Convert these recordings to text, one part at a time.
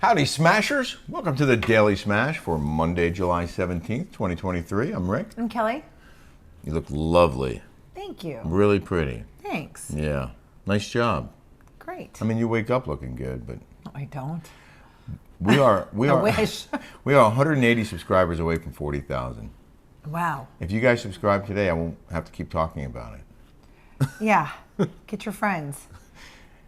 Howdy, Smashers. Welcome to the Daily Smash for Monday, July 17th, 2023. I'm Rick. I'm Kelly. You look lovely. Thank you. Really pretty. Thanks. Yeah. Nice job. Great. I mean, you wake up looking good, but... No, I don't. We are... I wish. We are 180 subscribers away from 40,000. Wow. If you guys subscribe today, I won't have to keep talking about it. Yeah. Get your friends.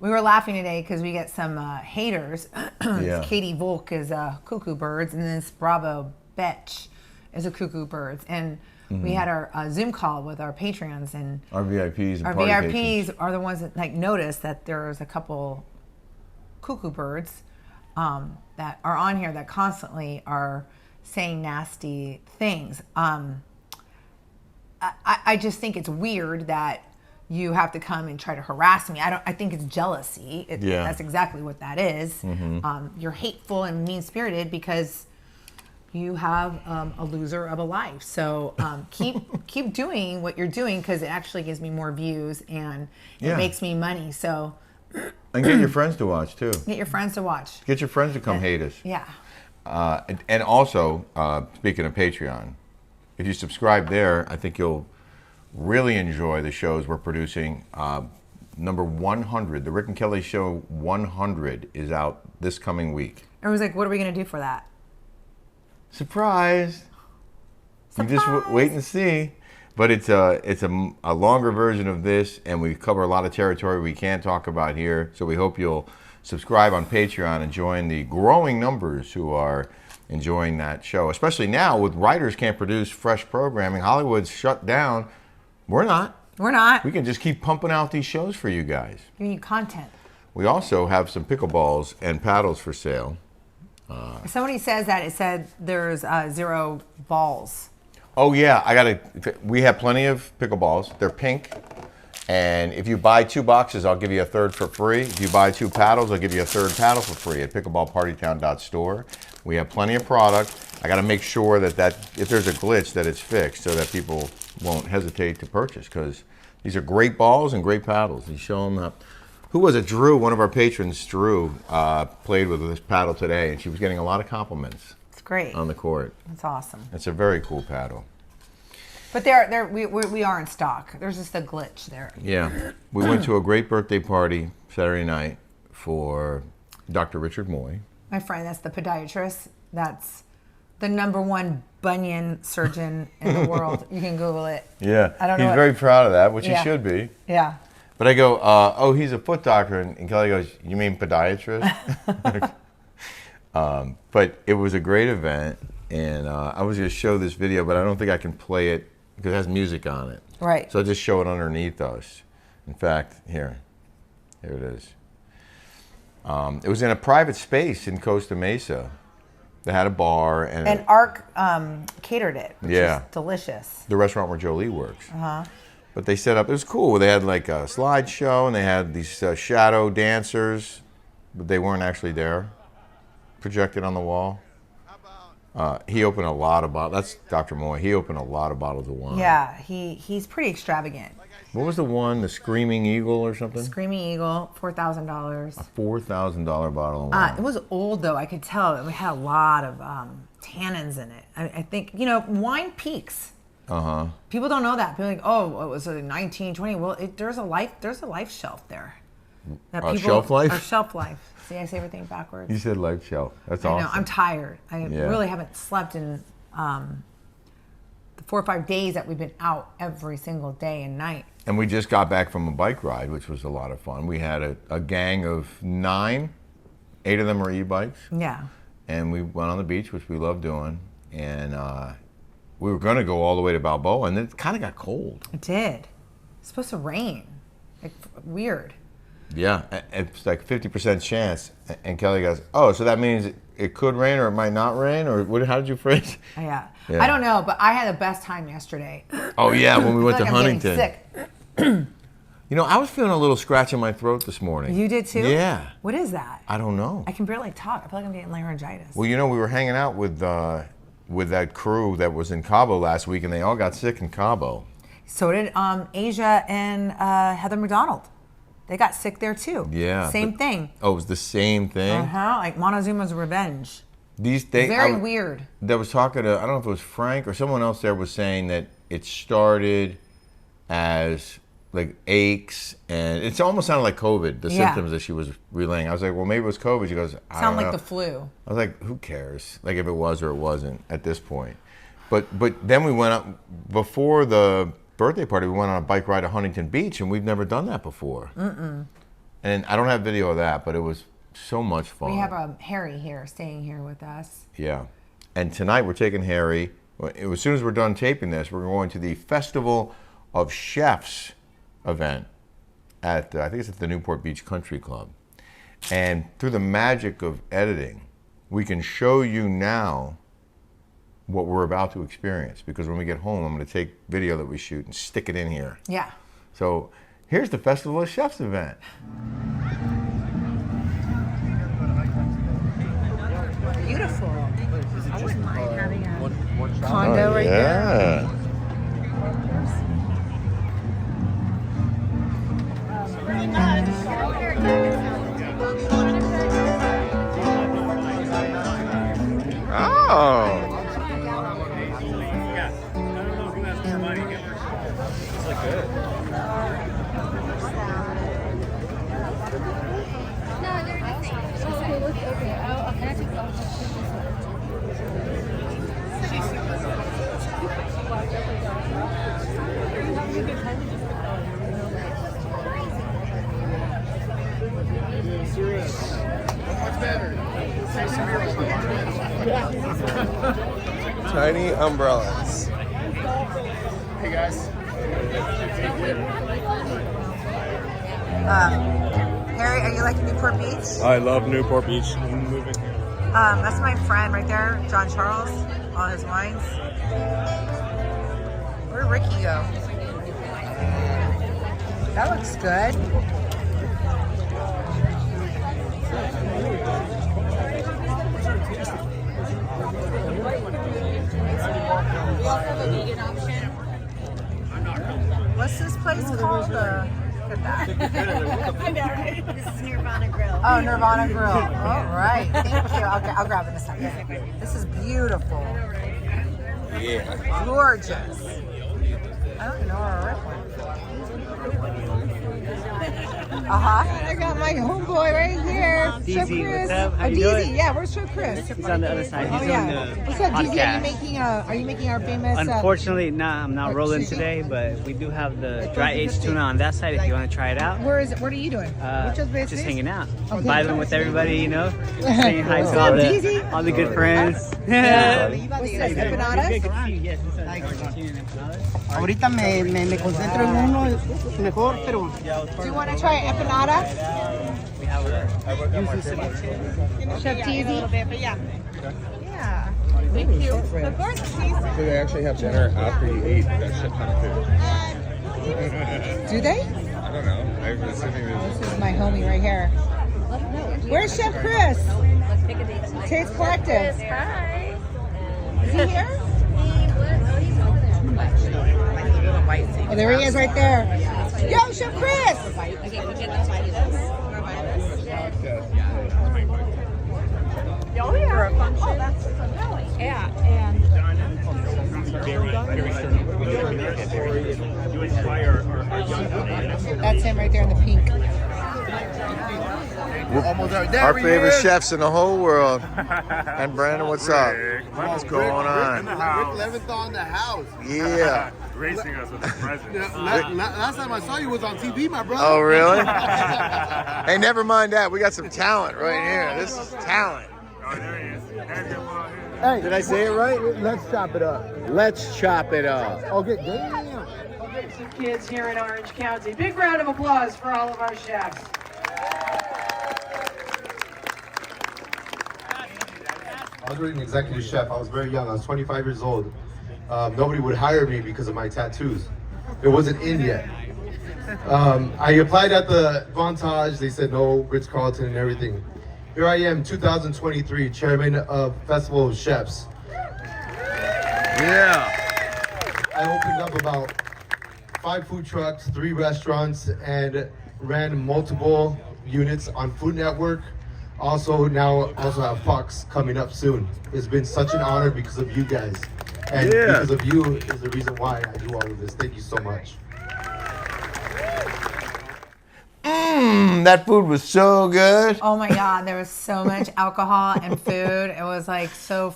We were laughing today because we get some haters. Yeah. Katie Volk is a cuckoo birds, and this Bravo Betch is a cuckoo birds. And we had our Zoom call with our Patreons, and Our VIPs and our party VIPs patrons. are the ones that noticed that there's a couple cuckoo birds that are on here that constantly are saying nasty things. I just think it's weird that you have to come and try to harass me. I think it's jealousy. That's exactly what that is. You're hateful and mean-spirited because you have a loser of a life. So keep doing what you're doing because it actually gives me more views and it makes me money. So And get your friends to watch, too. get your friends to watch. Get your friends to come hate us. Yeah. And also, speaking of Patreon, if you subscribe there, I think you'll really enjoy the shows we're producing. Number 100, the Rick and Kelly Show 100 is out this coming week. I was like, what are we going to do for that? Surprise! You just wait and see. But it's a longer version of this, and we cover a lot of territory we can't talk about here. So we hope you'll subscribe on Patreon and join the growing numbers who are enjoying that show. Especially now, with writers can't produce fresh programming. Hollywood's shut down. We're not. We're not. We can just keep pumping out these shows for you guys. Giving you content. We also have some pickleballs and paddles for sale. If somebody says that, it said there's 0 balls. Oh yeah, we have plenty of pickleballs. They're pink. And if you buy 2 boxes, I'll give you a third for free. If you buy 2 paddles, I'll give you a third paddle for free at pickleballpartytown.store. We have plenty of product. I got to make sure that if there's a glitch, that it's fixed so that people won't hesitate to purchase because these are great balls and great paddles. You show them up. Who was it? Drew, one of our patrons, Drew, played with this paddle today, and she was getting a lot of compliments. It's great. On the court. It's awesome. It's a very cool paddle. But we are in stock. There's just a glitch there. Yeah. We went to a great birthday party Saturday night for Dr. Richard Moy. My friend, that's the podiatrist. That's the #1 bunion surgeon in the world. You can Google it. Yeah. I don't know. He's very proud of that, which he should be. Yeah. But I go, oh, he's a foot doctor. And Kelly goes, you mean podiatrist? But it was a great event. And I was going to show this video, but I don't think I can play it because it has music on it. Right. So I'll just show it underneath us. In fact, here it is. It was in a private space in Costa Mesa. They had a bar. And ARC catered it, which is delicious. The restaurant where Jolie works. But they set up, it was cool. They had like a slideshow and they had these shadow dancers, but they weren't actually there, projected on the wall. He opened a lot of bottles. That's Dr. Moy. He opened a lot of bottles of wine. Yeah, he's pretty extravagant. What was the one? The Screaming Eagle or something? Screaming Eagle, $4,000. A $4,000 bottle of wine. It was old though. I could tell it had a lot of tannins in it. I think wine peaks. People don't know that. People are like, oh, it was a 1920. Well, there's a life shelf there. Shelf life? Or shelf life. See, I say everything backwards. You said life shelf. That's I awesome. know. I'm tired. I really haven't slept in the 4 or 5 days that we've been out every single day and night. And we just got back from a bike ride, which was a lot of fun. We had a gang of 9. 8 of them were e-bikes. Yeah. And we went on the beach, which we love doing. And we were going to go all the way to Balboa, and it kind of got cold. It did. It's supposed to rain. Like, weird. Yeah, it's like 50% chance. And Kelly goes, oh, so that means it could rain or it might not rain? Or how did you phrase it? Yeah. I don't know, but I had the best time yesterday. Oh, yeah, when we went to I'm Huntington. getting sick. I was feeling a little scratch in my throat this morning. You did too? Yeah. What is that? I don't know. I can barely talk. I feel like I'm getting laryngitis. Well, we were hanging out with that crew that was in Cabo last week, and they all got sick in Cabo. So did Asia and Heather McDonald. They got sick there too. Yeah. Same thing. Oh, it was the same thing? Like Montezuma's Revenge. Very weird. That was talking to, I don't know if it was Frank or someone else there was saying that it started as like aches, and it almost sounded like COVID, the symptoms that she was relaying. I was like, well, maybe it was COVID. She goes, I don't know. The flu. I was like, who cares? Like if it was or it wasn't at this point. But then we went up, before the birthday party, we went on a bike ride to Huntington Beach, and we've never done that before. And I don't have video of that, but it was so much fun. We have Harry here, staying here with us. Yeah. And tonight we're taking Harry, as soon as we're done taping this, we're going to the Festival of Chefs event at, I think it's at the Newport Beach Country Club. And through the magic of editing, we can show you now what we're about to experience, because when we get home, I'm going to take video that we shoot and stick it in here. Yeah. So here's the Festival of Chefs event. Beautiful. I wouldn't mind having a condo right there. Oh. Tiny umbrellas. Hey guys. Harry, are you liking Newport Beach? I love Newport Beach. I'm moving here. That's my friend right there, John Charles, all his wines. Where'd Ricky go? That looks good. What's this place called? Look at that. This is Nirvana Grill. Oh, Nirvana Grill. All right. Thank you. I'll grab it in a second. This is beautiful. Yeah. Gorgeous. I don't even know where our rip went. I got my homeboy right here. Chef Chris. What's up? How you DZ. doing? Yeah, where's Chef Chris? He's on the other side. He's Oh yeah. on the What's up, DZ? podcast. Are you making our famous? Unfortunately, I'm not rolling today, but we do have the dry aged tuna on that side if you want to try it out. Where is it? What are you doing? Just hanging out, Okay. vibing with everybody, you know, saying hi to all the good friends. Empanadas? Yes, this is Argentinian empanadas. Ahorita me concentro en uno mejor, pero... Do you want to try empanada? We have a yuzu ceviche. Chef DZ? Yeah. Thank you. Of course, please. So they actually have dinner after you eat that shit ton of food. Do they? I don't know. I was assuming This is my homie right here. Where's Chef Chris? Let's pick a date. Taste Collective. Hi. Is he here? He's over there. Oh, there he is right there. Yo, Chef Chris! Okay, we get this. Oh, yeah. Oh, that's Yeah, and That's him right there in the pink. almost there. Our favorite chefs in the whole world. And Brandon, what's up? What's going on? Rick Leventhal in the house. Yeah. Gracing us with the presence. Last time I saw you was on TV, my brother. Oh, really? Hey, never mind that. We got some talent right here. This is talent. Oh, there he is. There's your one. Hey, did I say it right? Let's chop it up. Let's chop it up. Okay, damn. Kids here in Orange County. Big round of applause for all of our chefs. I was an executive chef. I was very young. I was 25 years old. Nobody would hire me because of my tattoos. It wasn't in yet. I applied at the Vantage. They said no, Ritz-Carlton and everything. Here I am, 2023, chairman of Festival of Chefs. Yeah. I opened up about 5 food trucks, 3 restaurants, and ran multiple units on Food Network. Also have Fox coming up soon. It's been such an honor because of you guys. And because of you is the reason why I do all of this. Thank you so much. That food was so good. Oh my God, there was so much alcohol and food. It was like so,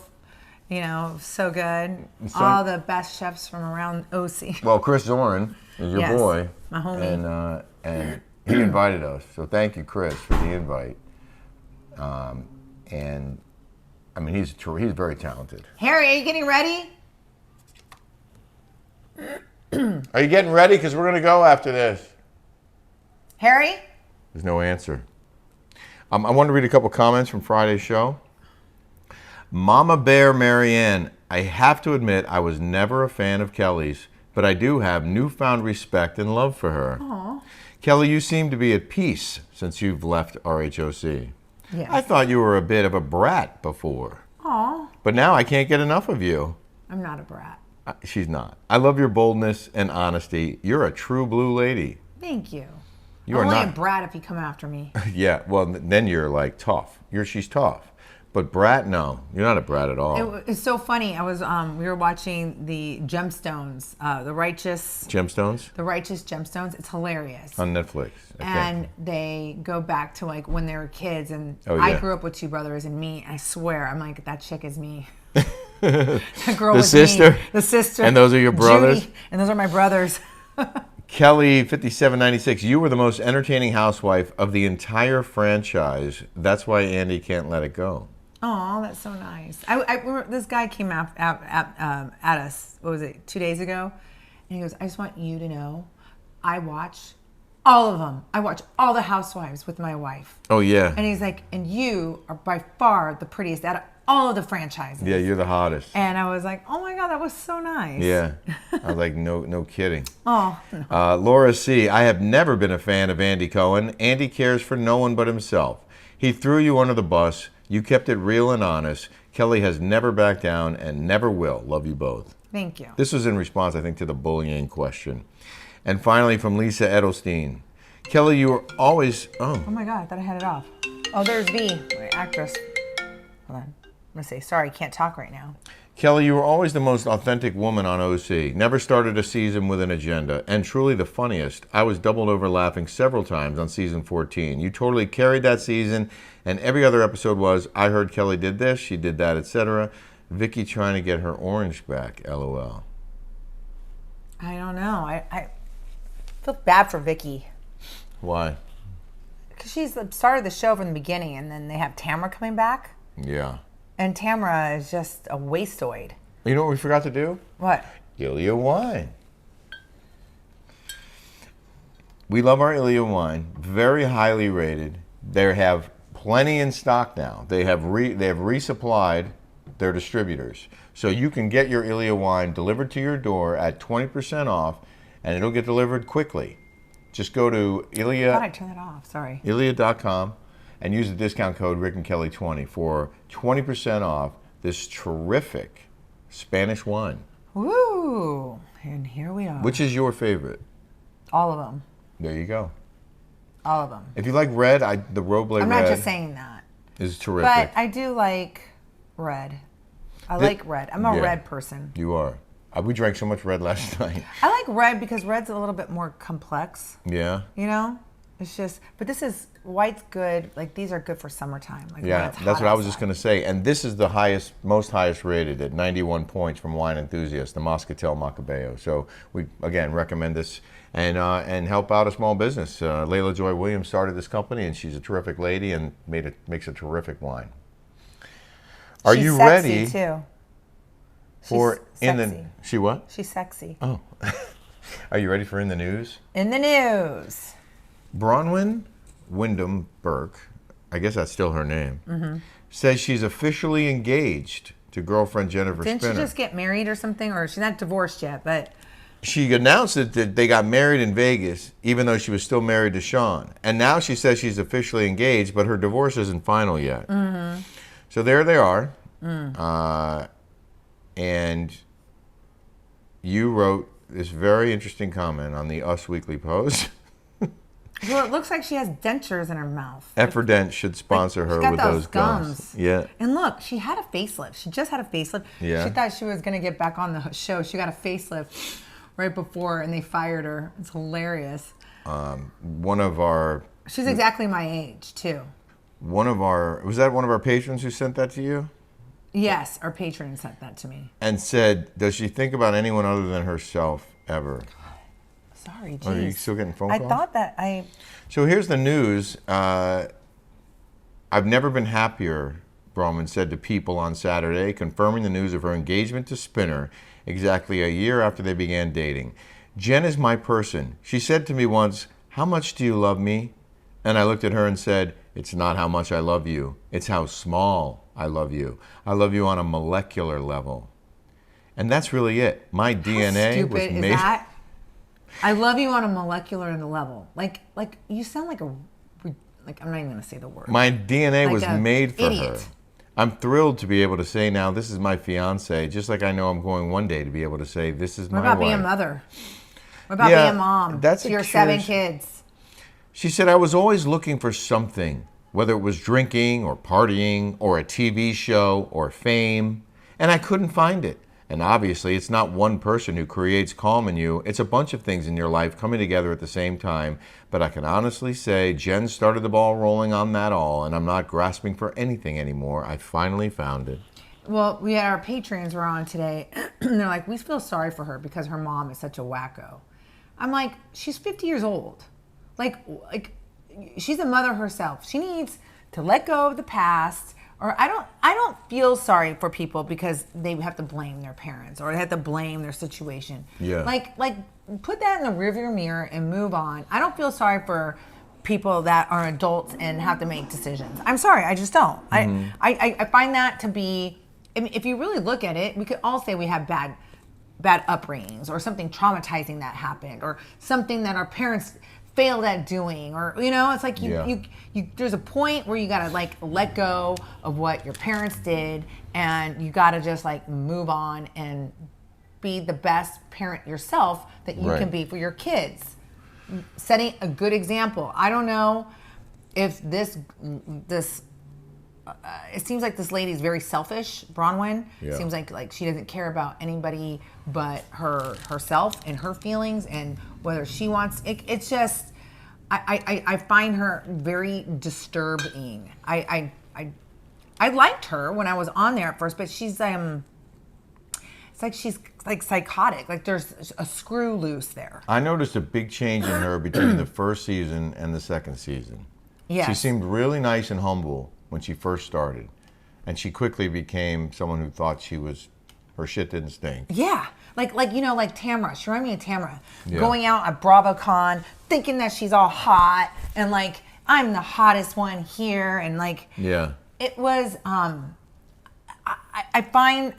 so good. All the best chefs from around OC. Well, Chris Zorn is your boy. My homie. And he invited us. So thank you, Chris, for the invite. And I mean, he's very talented. Harry, are you getting ready? Are you getting ready? Because we're going to go after this. Harry? There's no answer. I want to read a couple comments from Friday's show. Mama Bear Marianne, I have to admit I was never a fan of Kelly's, but I do have newfound respect and love for her. Aww. Kelly, you seem to be at peace since you've left RHOC. Yes. I thought you were a bit of a brat before. Aw. But now I can't get enough of you. I'm not a brat. She's not. I love your boldness and honesty. You're a true blue lady. Thank you. You I'm are only not. a brat if you come after me. Yeah, well, then you're like tough. She's tough. But brat, no. You're not a brat at all. It's so funny. We were watching the Gemstones, the Righteous Gemstones? The Righteous Gemstones. It's hilarious. On Netflix. And they go back to like when they were kids, and Oh, yeah. I grew up with two brothers and me. I swear, I'm like, that chick is me. That girl was sister? me. The sister. And those are your brothers? Judy, and those are my brothers. Kelly 5796, you were the most entertaining housewife of the entire franchise. That's why Andy can't let it go. Oh, that's so nice. I remember this guy came at us, what was it, 2 days ago? And he goes, I just want you to know, I watch all of them. I watch all the housewives with my wife. Oh, yeah. And he's like, and you are by far the prettiest out of all of the franchises. Yeah, you're the hottest. And I was like, oh my God, that was so nice. Yeah. I was like, no kidding. Oh, no. Laura C., I have never been a fan of Andy Cohen. Andy cares for no one but himself. He threw you under the bus. You kept it real and honest. Kelly has never backed down and never will. Love you both. Thank you. This was in response, I think, to the bullying question. And finally, from Lisa Edelstein. Kelly, you were always... Oh my God, I thought I had it off. Oh, there's V, my actress. Hold on. I'm going to say, sorry, can't talk right now. Kelly, you were always the most authentic woman on OC. Never started a season with an agenda. And truly the funniest. I was doubled over laughing several times on season 14. You totally carried that season. And every other episode was, I heard Kelly did this, she did that, etc. Vicky trying to get her orange back, LOL. I don't know. I feel bad for Vicky. Why? Because she's started the show from the beginning, and then they have Tamara coming back. Yeah. And Tamara is just a wasteoid. You know what we forgot to do? What? Ilia wine. We love our Ilia wine. Very highly rated. They have plenty in stock now. They have resupplied their distributors. So you can get your Ilia wine delivered to your door at 20% off, and it'll get delivered quickly. Just go to Ilia. I thought I turned that off. Sorry. Ilia.com and use the discount code RickandKelly20 for 20% off this terrific Spanish wine. Woo! And here we are. Which is your favorite? All of them. There you go. All of them. If you like red, the Roble red. I'm not just saying that. Is terrific. But I do like red. I like red. I'm a red person. You are. We drank so much red last night. I like red because red's a little bit more complex. Yeah. You know? It's just, but this is, white's good. Like, these are good for summertime. Like, Yeah, that's what I was just going to say. And this is the highest rated at 91 points from Wine Enthusiast, the Moscatel Macabeo. So we, again, recommend this and help out a small business. Layla Joy Williams started this company, and she's a terrific lady and makes a terrific wine. Are She's you sexy ready too. for She's in the sexy. she what? She's sexy. Oh. Are you ready for in the news? In the news. Braunwyn Wyndham Burke, I guess that's still her name, says she's officially engaged to girlfriend Jennifer Didn't Spinner. she just get married or something? Or she's not divorced yet, but... She announced that they got married in Vegas, even though she was still married to Sean. And now she says she's officially engaged, but her divorce isn't final yet. Mm-hmm. So there they are. And you wrote this very interesting comment on the Us Weekly Post. Well, it looks like she has dentures in her mouth. Effordent should sponsor She's her got with those gums. Yeah. And look, she had a facelift. She just had a facelift. Yeah. She thought she was going to get back on the show. She got a facelift right before, and they fired her. It's hilarious. One of our... She's exactly my age, too. Was that one of our patrons who sent that to you? Yes, our patron sent that to me. And said, does she think about anyone other than herself ever? Sorry, geez. Are you still getting phone calls? I thought that I... So here's the news. I've never been happier, Braunwyn said to People on Saturday, confirming the news of her engagement to Spinner exactly a year after they began dating. Jen is my person. She said to me once, how much do you love me? And I looked at her and said, it's not how much I love you. It's how small I love you. I love you on a molecular level. And that's really it. My DNA was stupid made... is that? I love you on a molecular level. Like you sound like I'm not even gonna say the word. My DNA Like was a made for idiot. her. I'm thrilled to be able to say now, this is my fiance, just like I know I'm going one day to be able to say, this is my What about wife. being a mother? What about Yeah, being a mom that's to a your 7 curious- kids? She said, I was always looking for something, whether it was drinking or partying or a TV show or fame, and I couldn't find it. And obviously, it's not one person who creates calm in you. It's a bunch of things in your life coming together at the same time. But I can honestly say Jen started the ball rolling on that all, and I'm not grasping for anything anymore. I finally found it. Well, we had our patrons were on today, and they're like, we feel sorry for her because her mom is such a wacko. I'm like, she's 50 years old. Like she's a mother herself. She needs to let go of the past. Or I don't feel sorry for people because they have to blame their parents or they have to blame their situation. Yeah. Like put that in the rearview mirror and move on. I don't feel sorry for people that are adults and have to make decisions. I'm sorry, I just don't. I find that to be, I mean, if you really look at it, we could all say we have bad upbringings or something traumatizing that happened or something that our parents failed at doing, or it's like you there's a point where you gotta like let go of what your parents did and you gotta just like move on and be the best parent yourself that you can be for your kids, setting a good example. I don't know if this it seems like this lady's very selfish, Braunwyn. Seems like she doesn't care about anybody but herself and her feelings and whether she wants it. It's just I find her very disturbing. I liked her when I was on there at first, but she's it's like she's like psychotic. Like there's a screw loose there. I noticed a big change in her between the first season and the second season. Yes. She seemed really nice and humble when she first started. And she quickly became someone who thought her shit didn't stink. Yeah. Like Tamara. She reminded me of Tamara. Yeah. Going out at BravoCon, thinking that she's all hot and like, I'm the hottest one here. And like, yeah. It was, I find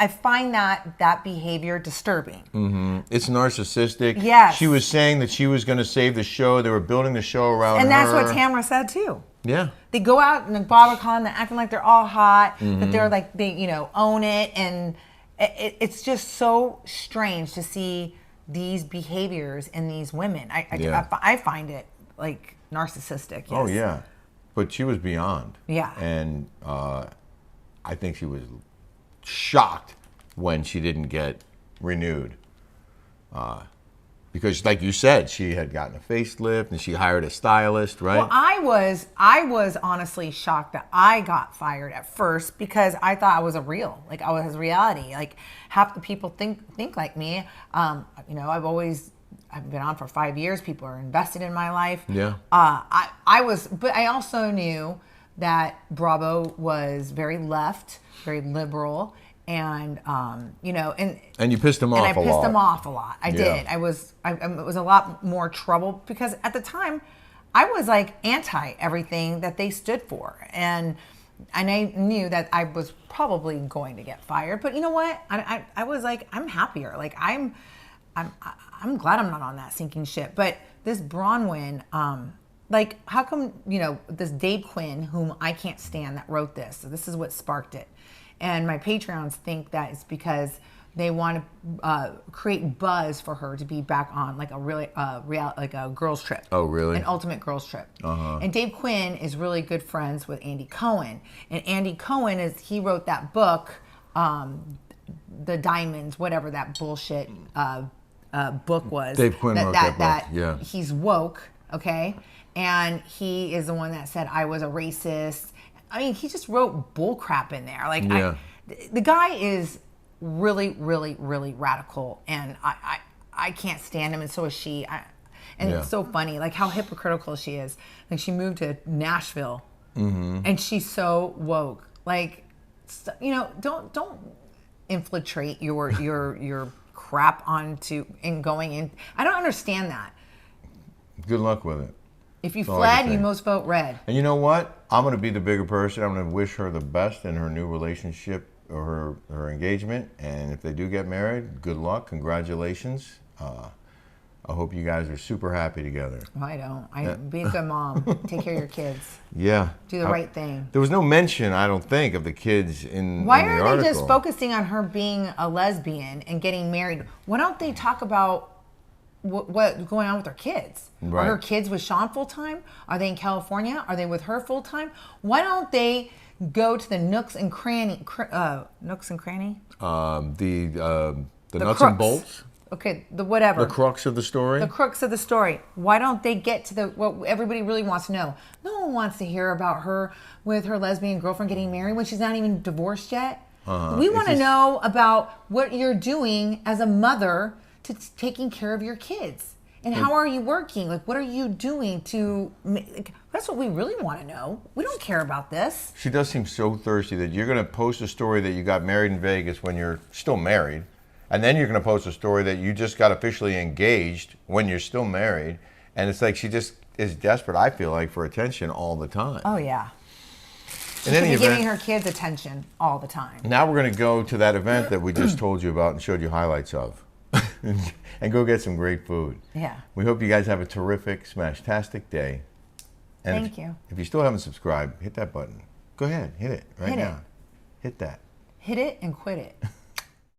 that behavior disturbing. Mm-hmm. It's narcissistic. Yes. She was saying that she was going to save the show. They were building the show around her. And that's what Tamara said too. Yeah. They go out in the BravoCon, they're acting like they're all hot, that they're like, they own it. And it's just so strange to see these behaviors in these women. I find it like narcissistic. Yes. Oh, yeah. But she was beyond. Yeah. And I think she was shocked when she didn't get renewed. Because like you said, she had gotten a facelift and she hired a stylist, right? Well, I was honestly shocked that I got fired at first because I thought I was I was reality. Like half the people think like me. I've been on for 5 years. People are invested in my life. Yeah. But I also knew that Bravo was very left, very liberal. And and you pissed them off a lot. And I pissed them off a lot. I did. It was a lot more trouble because at the time, I was like anti everything that they stood for, and I knew that I was probably going to get fired. But you know what? I was like, I'm happier. Like I'm glad I'm not on that sinking ship. But this Braunwyn, like how come this Dave Quinn, whom I can't stand, that wrote this. So this is what sparked it. And my Patreons think that it's because they want to create buzz for her to be back on like a really like a girls trip. Oh, really? An ultimate girls trip. And Dave Quinn is really good friends with Andy Cohen, and Andy Cohen he wrote that book, The Diamonds, whatever that bullshit book was. Dave Quinn wrote that book. Yeah. He's woke, okay, and he is the one that said I was a racist. I mean, he just wrote bull crap in there. Like, the guy is really, really, really radical, and I can't stand him, and so is she. It's so funny, like how hypocritical she is. Like she moved to Nashville, and she's so woke. Like, don't infiltrate your crap onto and going in. I don't understand that. Good luck with it. If you fled, you most vote red. And you know what? I'm going to be the bigger person. I'm going to wish her the best in her new relationship or her engagement. And if they do get married, good luck. Congratulations. I hope you guys are super happy together. I don't. Be a good mom. Take care of your kids. Yeah. Do the right thing. There was no mention, I don't think, of the kids in Why the are article. they just focusing on her being a lesbian and getting married? Why don't they talk about what's going on with her kids? Right. Are her kids with Sean full time? Are they in California? Are they with her full time? Why don't they go to the nooks and cranny? Nooks and cranny? The nuts crooks. and bolts? Okay, the whatever. The crux of the story? The crux of the story. Why don't they get to what everybody really wants to know? No one wants to hear about her with her lesbian girlfriend getting married when she's not even divorced yet. We want to know about what you're doing as a mother to taking care of your kids. And how are you working? Like, what are you doing to... that's what we really want to know. We don't care about this. She does seem so thirsty that you're going to post a story that you got married in Vegas when you're still married. And then you're going to post a story that you just got officially engaged when you're still married. And it's like she just is desperate, I feel like, for attention all the time. Oh, yeah. In any She's event, giving her kids attention all the time. now we're going to go to that event that we just told you about and showed you highlights of. And go get some great food. Yeah. We hope you guys have a terrific, smash-tastic day. And Thank you. If you still haven't subscribed, hit that button. Go ahead, hit it right Hit it. now. Hit that. Hit it and quit it.